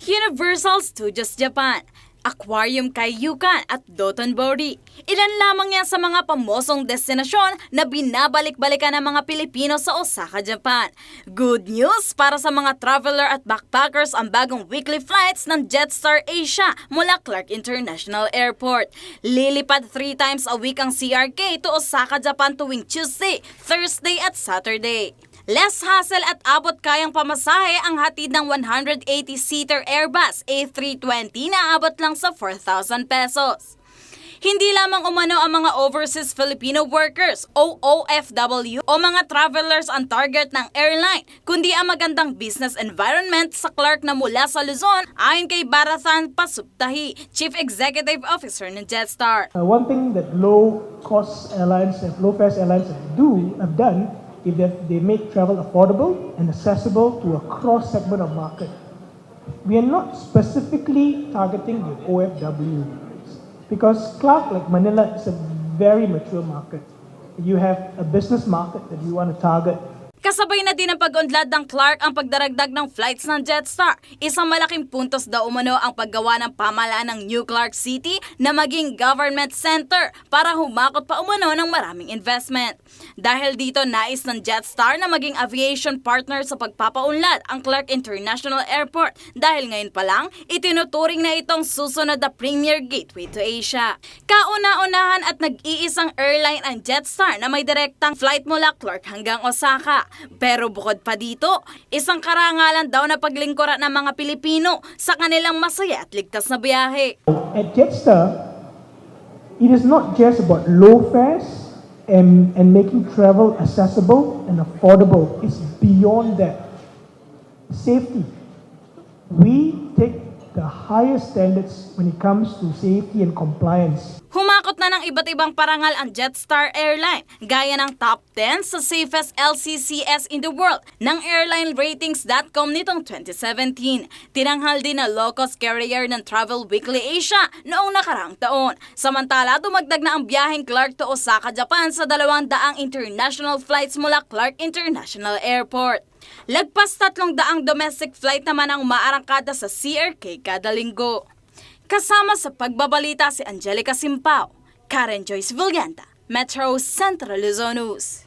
Universal Studios Japan, Aquarium Kaiyukan at Dotonbori. Ilan lamang yan sa mga pamosong destinasyon na binabalik-balikan ng mga Pilipino sa Osaka, Japan. Good news para sa mga traveler at backpackers ang bagong weekly flights ng Jetstar Asia mula Clark International Airport. Lilipad 3 times a week ang CRK to Osaka, Japan tuwing Tuesday, Thursday at Saturday. Less hassle at abot kayang pamasahe ang hatid ng 180-seater Airbus A320 na abot lang sa 4,000 pesos. Hindi lamang umano ang mga overseas Filipino workers o OFW o mga travelers ang target ng airline, kundi ang magandang business environment sa Clark na mula sa Luzon ayon kay Barathan Pasuptahi, Chief Executive Officer ng Jetstar. One thing that low-cost airlines and low-fares airlines have done is that they make travel affordable and accessible to a cross-segment of market. We are not specifically targeting the OFW because Clark, like Manila, is a very mature market. You have a business market that you want to target. Kasabay na din ang pag-unlad ng Clark ang pagdaragdag ng flights ng Jetstar. Isang malaking puntos daw umano ang paggawa ng pamahalaan ng New Clark City na maging government center para humakot pa umano ng maraming investment. Dahil dito nais ng Jetstar na maging aviation partner sa pagpapaunlad ang Clark International Airport dahil ngayon pa lang itinuturing na itong susunod na premier gateway to Asia. Kauna-unahan at nag-iisang airline ang Jetstar na may direktang flight mula Clark hanggang Osaka. Pero bukod pa dito, isang karangalan daw na paglingkuran ng mga Pilipino sa kanilang masaya at ligtas na biyahe. At Jetstar, it is not just about low fares and making travel accessible and affordable. It's beyond that. Safety. We take the highest standards when it comes to safety and compliance. Humakot na ng iba't ibang parangal ang Jetstar Airline, gaya ng top 10 sa safest LCCs in the world ng airlineratings.com nitong 2017. Tinanghal din na low-cost carrier ng Travel Weekly Asia noong nakaraang taon. Samantala, dumagdag na ang biyaheng Clark to Osaka, Japan sa 200 international flights mula Clark International Airport. Lagpas 300 domestic flight naman ang maarangkada sa CRK kada linggo. Kasama sa pagbabalita si Angelica Simpao, Karen Joyce Villanta, Metro Central Luzon News.